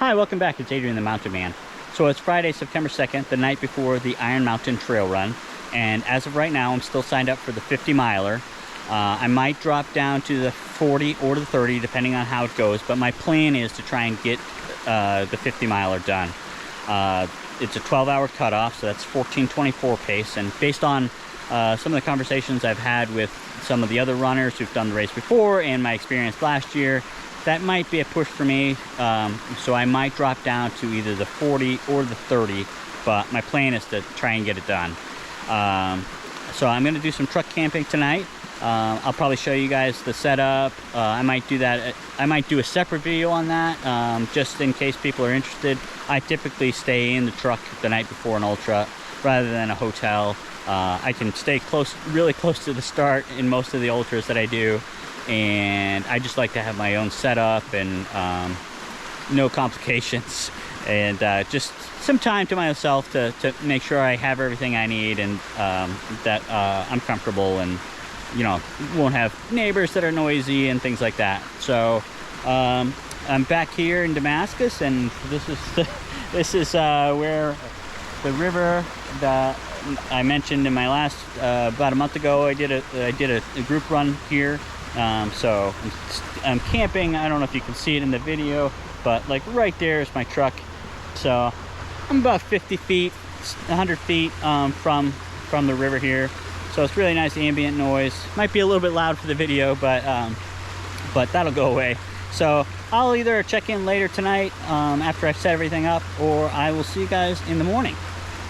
Hi, welcome back. It's Adrian the Mountain Man. So it's Friday, September 2nd, the night before the Iron Mountain Trail Run. And as of right now, I'm still signed up for the 50 miler. I might drop down to the 40 or the 30, depending on how it goes. But my plan is to try and get the 50 miler done. It's a 12-hour cutoff, so that's 14:24 pace. And based on some of the conversations I've had with some of the other runners who've done the race before and my experience last year, that might be a push for me. So I might drop down to either the 40 or the 30, but my plan is to try and get it done. So I'm going to do some truck camping tonight. I'll probably show you guys the setup. I might do that. I might do a separate video on that, just in case people are interested. I typically stay in the truck the night before an ultra rather than a hotel. I can stay really close to the start in most of the ultras that I do, and I just like to have my own setup and no complications, and just some time to myself to make sure I have everything I need, and that I'm comfortable, and you know, won't have neighbors that are noisy and things like that. So I'm back here in Damascus, and this is where the river that I mentioned in my last about a month ago. I did a group run here. So I'm camping. I don't know if you can see it in the video, but like right there is my truck. So I'm about 50 feet, 100 feet from the river here. So it's really nice ambient noise. Might be a little bit loud for the video, but that'll go away. So I'll either check in later tonight after I've set everything up, or I will see you guys in the morning.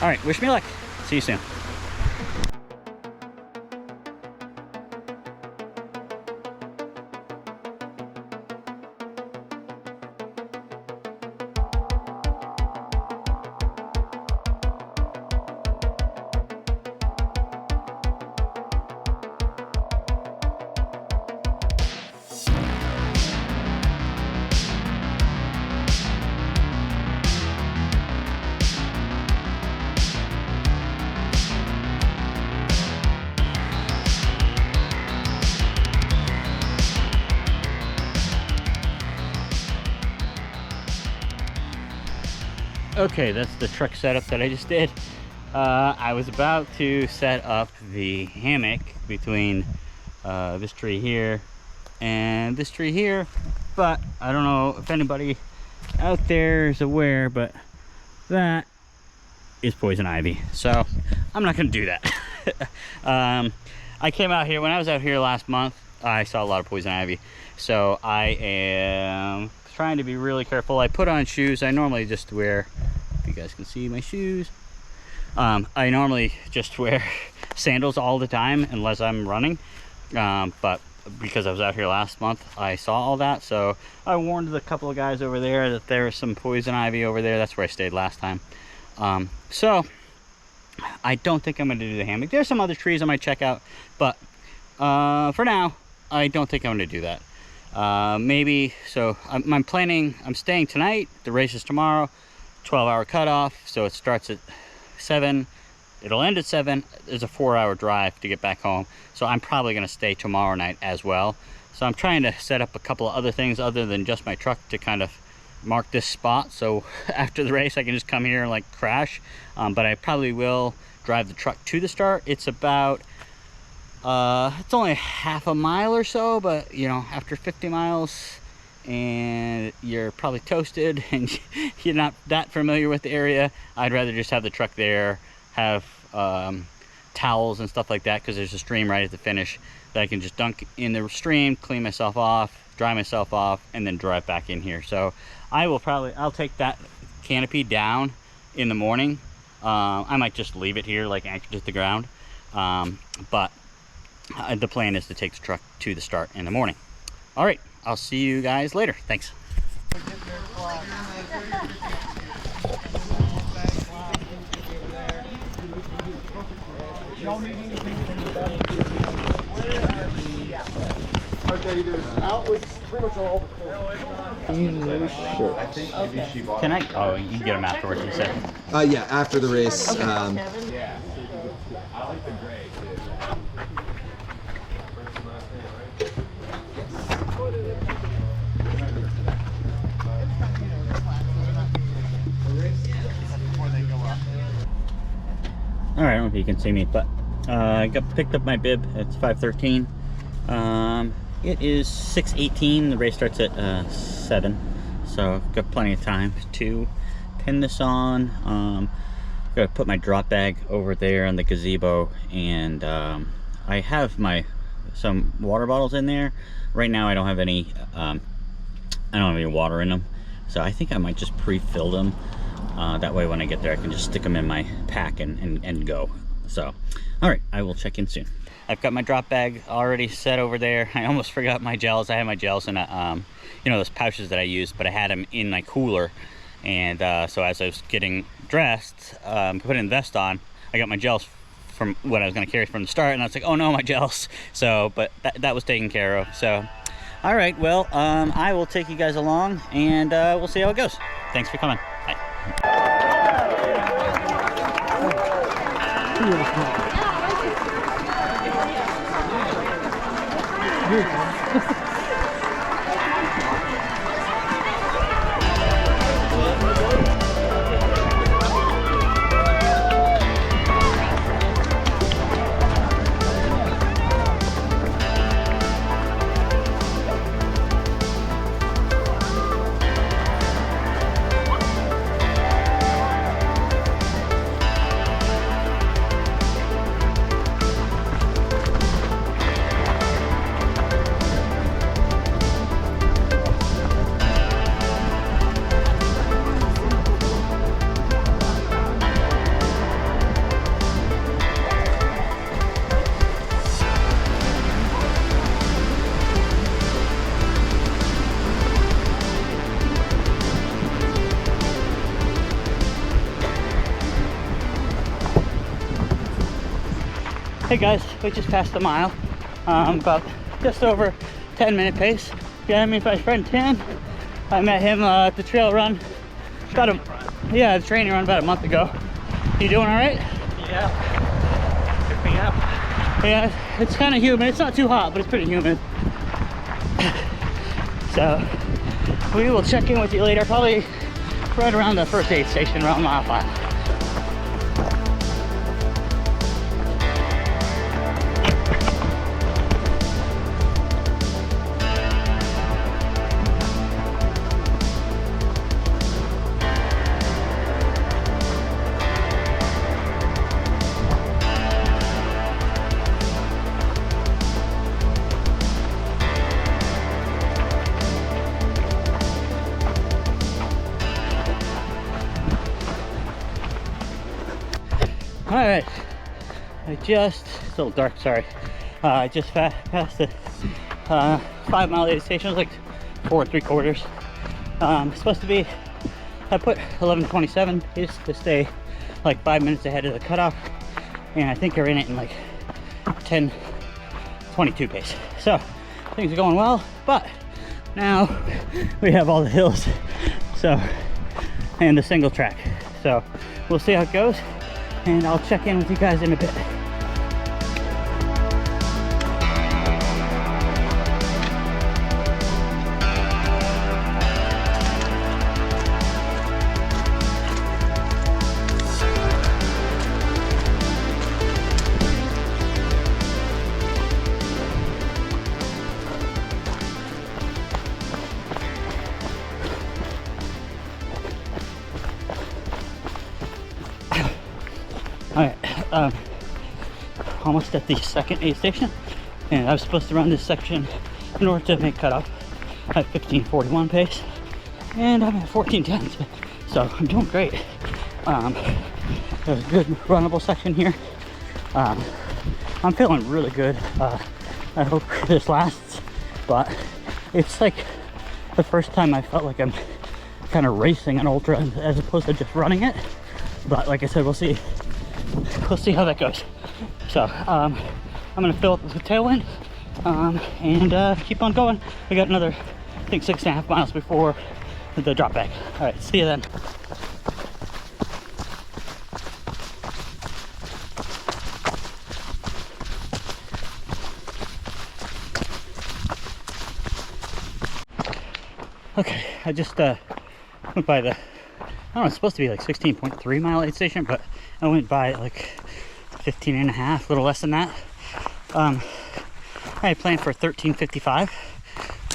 All right, wish me luck. See you soon. Okay, that's the truck setup that I just did. I was about to set up the hammock between this tree here and this tree here, but I don't know if anybody out there is aware, but that is poison ivy, so I'm not gonna do that. I came out here when I was out here last month. I saw a lot of poison ivy, so I am trying to be really careful. I put on shoes. I normally just wear, if you guys can see my shoes, I normally just wear sandals all the time unless I'm running, but because I was out here last month, I saw all that, so I warned a couple of guys over there that there was some poison ivy over there. That's where I stayed last time. So I don't think I'm going to do the hammock. There's some other trees I might check out, but for now I don't think I'm going to do that. Maybe, so I'm staying tonight. The race is tomorrow, 12-hour cutoff, so it starts at 7, it'll end at 7. There's a 4-hour drive to get back home, so I'm probably going to stay tomorrow night as well. So I'm trying to set up a couple of other things other than just my truck to kind of mark this spot, so after the race I can just come here and like crash. But I probably will drive the truck to the start. It's about it's only half a mile or so, but you know, after 50 miles and you're probably toasted and you're not that familiar with the area, I'd rather just have the truck there, have towels and stuff like that, because there's a stream right at the finish that I can just dunk in the stream, clean myself off, dry myself off, and then drive back in here. So I'll take that canopy down in the morning. I might just leave it here like anchored to the ground, but the plan is to take the truck to the start in the morning. All right, I'll see you guys later. Thanks. Okay, there's outlets pretty much all the shirts. Can I? Oh, you can get them afterwards, you said. Yeah, after the race. Okay. Yeah. I like the gray too. All right, I don't know if you can see me, but I picked up my bib. It's 5:13. It is 6:18. The race starts at 7, so got plenty of time to pin this on. Gotta put my drop bag over there on the gazebo, and I have some water bottles in there. Right now, I don't have any. I don't have any water in them, so I think I might just pre-fill them. That way when I get there I can just stick them in my pack and go. So, all right, I will check in soon. I've got my drop bag already set over there. I almost forgot my gels. I had my gels in a, you know, those pouches that I used, but I had them in my cooler. And so as I was getting dressed, putting the vest on, I got my gels from what I was gonna carry from the start, and I was like, oh no, my gels. So, but that was taken care of. So, all right, well, I will take you guys along, and we'll see how it goes. Thanks for coming. Bye. Hey guys, we just passed the mile. About just over 10-minute pace. Yeah, me and my friend Tim. I met him at the trail run the training run about a month ago. You doing all right? Yeah. Pick me up. Yeah, it's kind of humid. It's not too hot, but it's pretty humid. So we will check in with you later, probably right around the first aid station, around mile 5. All right, it's a little dark, sorry. I just passed the 5 mile aid station. It was like 4 3/4. It's supposed to be, I put 11:27 is to stay like 5 minutes ahead of the cutoff, and I think I ran it in like 10:22 pace. So things are going well, but now we have all the hills, so, and the single track. So we'll see how it goes, and I'll check in with you guys in a bit. All right, almost at the second aid station, and I was supposed to run this section in order to make cutoff at 15:41 pace, and I'm at 14:10, so I'm doing great. There's a good runnable section here. I'm feeling really good. I hope this lasts, but it's like the first time I felt like I'm kind of racing an ultra as opposed to just running it. But like I said, we'll see how that goes. So I'm gonna fill up with tailwind and keep on going. We got another, I think, 6.5 miles before the drop back. All right, see you then. Okay, I just went by the don't know, it's supposed to be like 16.3 mile aid station, but I went by like 15 and a half, a little less than that. I had planned for 13:55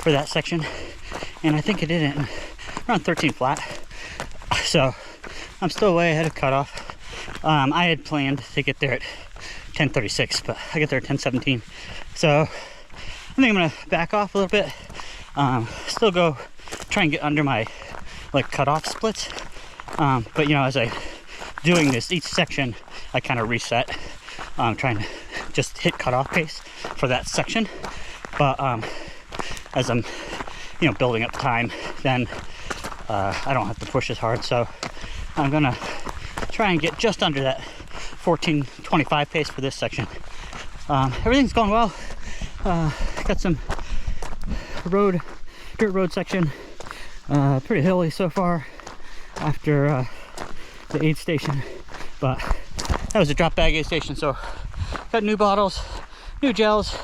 for that section, and I think I did it in around 13 flat. So I'm still way ahead of cutoff. I had planned to get there at 10:36, but I get there at 10:17. So I think I'm gonna back off a little bit. Still go try and get under my like cutoff splits. But you know, as I doing this each section, I kind of reset. Trying to just hit cutoff pace for that section. But as I'm, you know, building up time, then I don't have to push as hard. So I'm gonna try and get just under that 14:25 pace for this section. Everything's going well. Got some dirt road section, pretty hilly so far after the aid station, but that was a drop bag aid station. So got new bottles, new gels,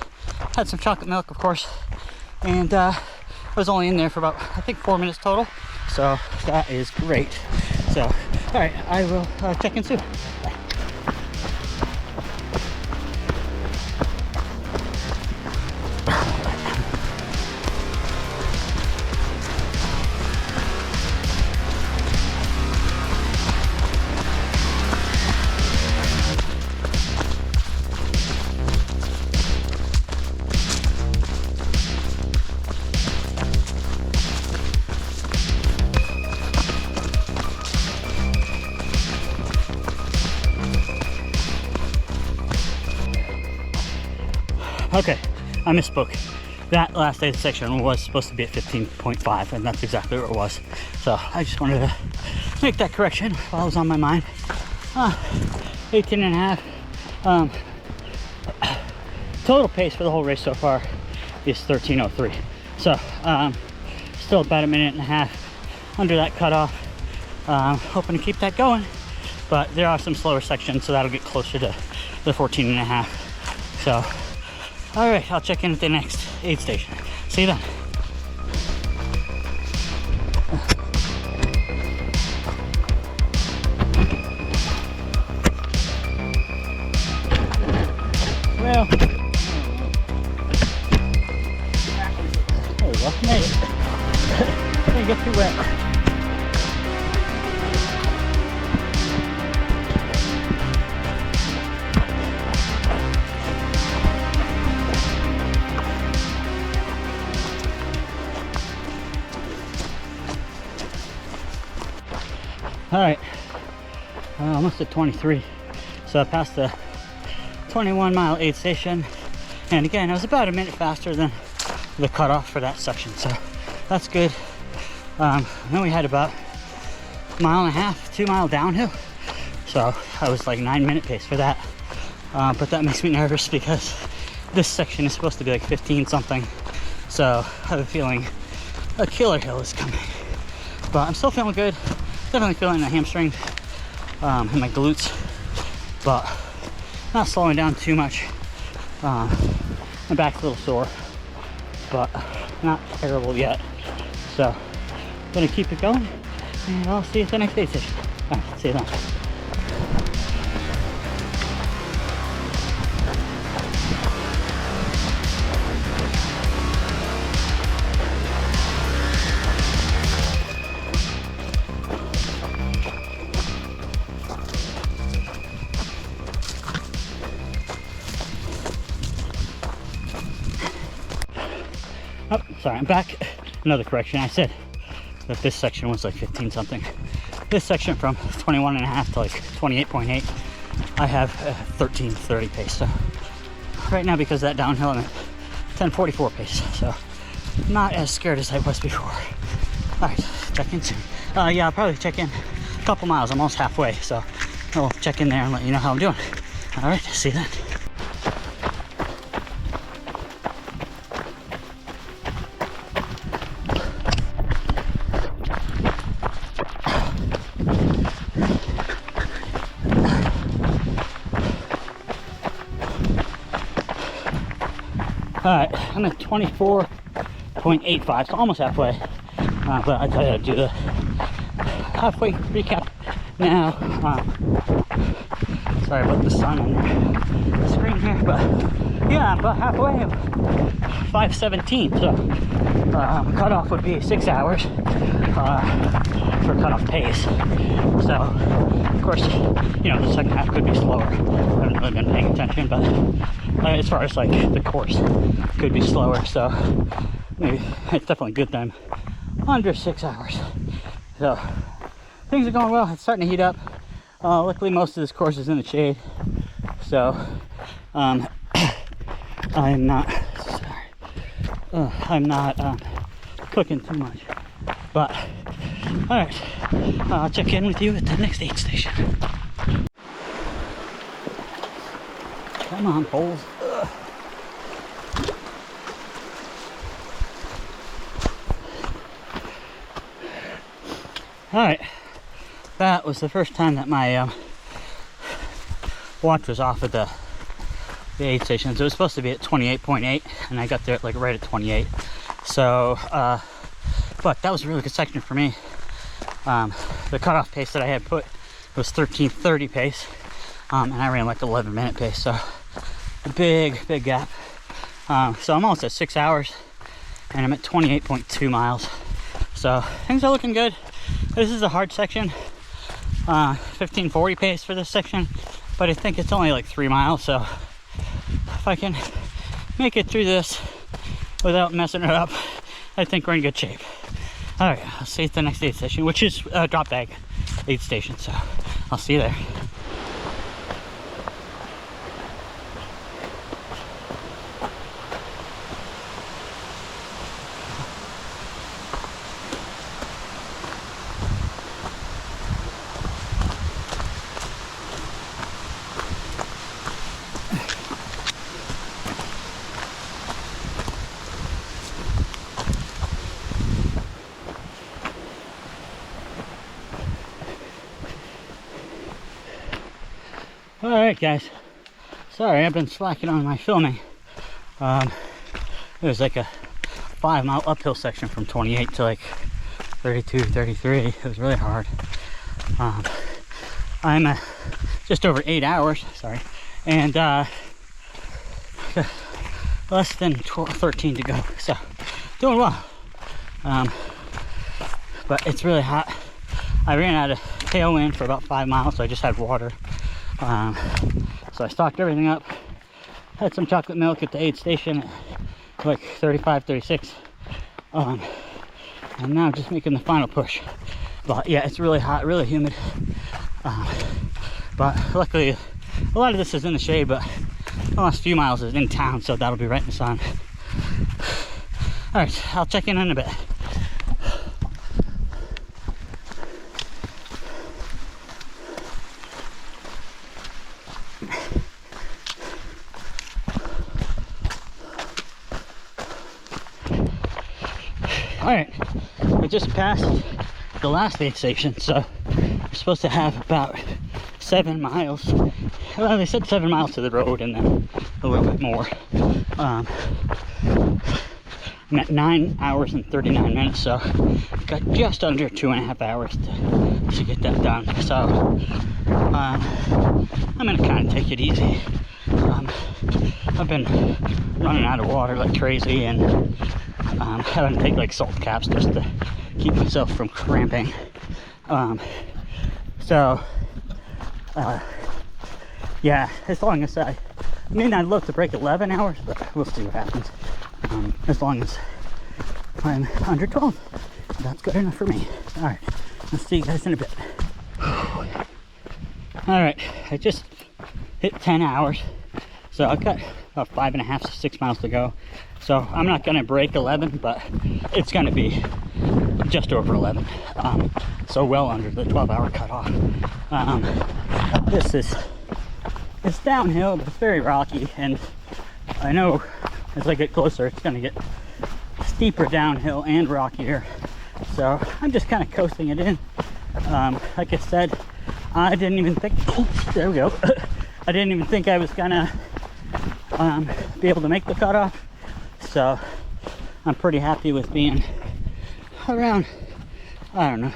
had some chocolate milk, of course, and I was only in there for about, I think, 4 minutes total. So that is great. So, all right, I will check in soon. Bye. Okay, I misspoke. That last aid section was supposed to be at 15.5, and that's exactly where it was. So I just wanted to make that correction while it was on my mind. 18 and a half. Total pace for the whole race so far is 13:03. So still about a minute and a half under that cutoff. Hoping to keep that going, but there are some slower sections, so that'll get closer to the 14 and a half. So all right, I'll check in at the next aid station. See you then. Well, there you go, made it. Didn't get too wet. All right, almost at 23. So I passed the 21 mile aid station, and again, I was about a minute faster than the cutoff for that section, so that's good. Then we had about a mile and a half, 2 mile downhill, so I was like 9-minute pace for that. But that makes me nervous because this section is supposed to be like 15 something, so I have a feeling a killer hill is coming. But I'm still feeling good. Definitely feeling the hamstring and my glutes, but not slowing down too much. My back's a little sore, but not terrible yet. So gonna keep it going, and I'll see you at the next aid station. All right, see you then. Oh, sorry, I'm back. Another correction. I said that this section was like 15 something. This section from 21 and a half to like 28.8, I have a 13:30 pace. So right now, because of that downhill, I'm at 10:44 pace. So not as scared as I was before. All right, check in soon. Yeah, I'll probably check in a couple miles. I'm almost halfway, so I'll check in there and let you know how I'm doing. All right, see you then. All right, I'm at 24.85, so almost halfway. But I gotta do the halfway recap now. Sorry about the sun on the screen here, but yeah, I'm about halfway of 5:17. So cutoff would be 6 hours for cutoff pace. So of course, you know, the second half could be slower. I haven't really been paying attention, but as far as like the course could be slower. So maybe it's definitely good that I'm under 6 hours. So things are going well. It's starting to heat up. Luckily most of this course is in the shade, so I'm not cooking too much. But all right, I'll check in with you at the next aid station. Come on, poles. All right, that was the first time that my watch was off at the aid stations. It was supposed to be at 28.8, and I got there at like right at 28. So, but that was a really good section for me. The cutoff pace that I had put was 13:30 pace, and I ran like 11-minute pace. So a big gap. So I'm almost at 6 hours, and I'm at 28.2 miles. So things are looking good. This is a hard section. 15:40 pace for this section, but I think it's only like 3 miles. So if I can make it through this without messing it up, I think we're in good shape. All right, I'll see you at the next aid station, which is drop bag aid station. So I'll see you there. All right, guys. Sorry, I've been slacking on my filming. It was like a 5-mile uphill section from 28 to like 32, 33. It was really hard. I'm just over 8 hours, sorry, and less than 13 to go. So doing well. But it's really hot. I ran out of tailwind for about 5 miles, so I just had water. So I stocked everything up, had some chocolate milk at the aid station at like 35, 36, and now just making the final push. But yeah, it's really hot, really humid, but luckily a lot of this is in the shade, but the last few miles is in town, so that'll be right in the sun. All right, I'll check in a bit. All right, I just passed the last aid station, so we're supposed to have about 7 miles. Well, they said 7 miles to the road and then a little bit more. I'm at 9 hours and 39 minutes, so got just under 2.5 hours to get that done. So I'm gonna kind of take it easy. I've been running out of water like crazy, and having to take like salt caps just to keep myself from cramping. Yeah, as long as I mean, I'd love to break 11 hours, but we'll see what happens. As long as I'm under 12, that's good enough for me. All right, I'll see you guys in a bit. All right, I just hit 10 hours, so I've got about 5.5 to 6 miles to go. So I'm not gonna break 11, but it's gonna be just over 11. So well under the 12-hour cutoff. It's downhill, but it's very rocky, and I know as I get closer, it's gonna get steeper downhill and rockier. So I'm just kind of coasting it in. Like I said, I didn't even think, there we go. I didn't even think I was gonna be able to make the cutoff. So I'm pretty happy with being around, I don't know,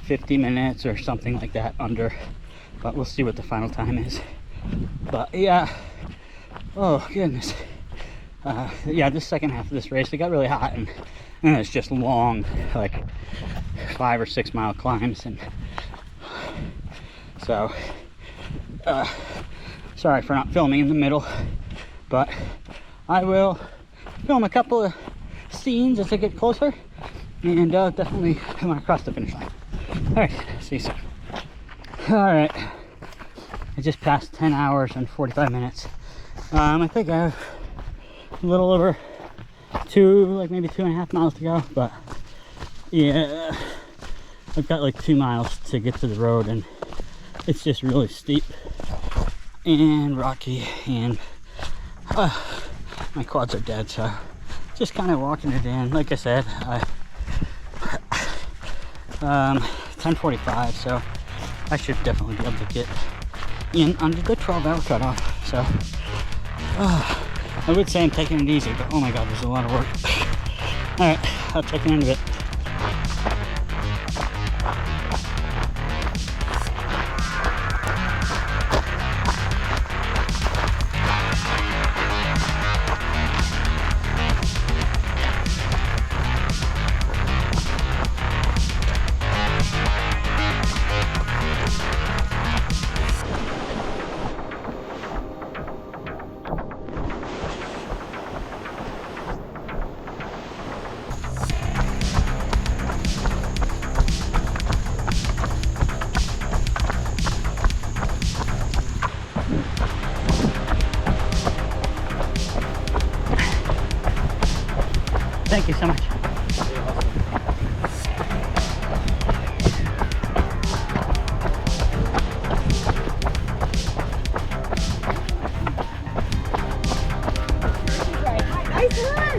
50 minutes or something like that under, but we'll see what the final time is. But yeah, oh goodness. Yeah, this second half of this race, it got really hot, and it's just long, like 5 or 6 mile climbs, and so sorry for not filming in the middle, but I will film a couple of scenes as I get closer, and definitely come across the finish line. All right, see you soon. All right, I just passed 10 hours and 45 minutes. I think I have a little over like maybe 2.5 miles to go, but yeah, I've got like 2 miles to get to the road, and it's just really steep and rocky, and my quads are dead, so just kind of walking it in. Like I said, 10:45, so I should definitely be able to get in under the 12-hour cutoff. So I would say I'm taking it easy, but oh my god, there's a lot of work. All right, I'll check in a bit. Thank you so much. Nice work!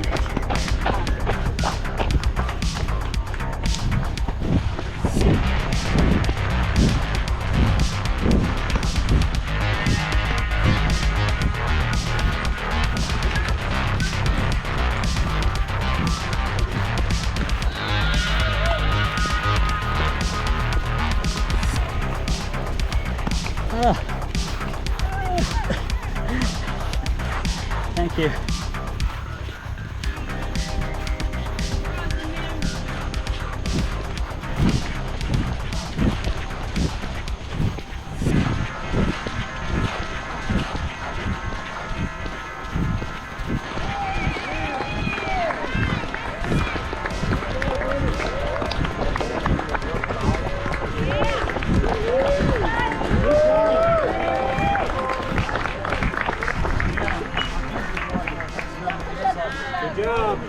Thank you. Good job.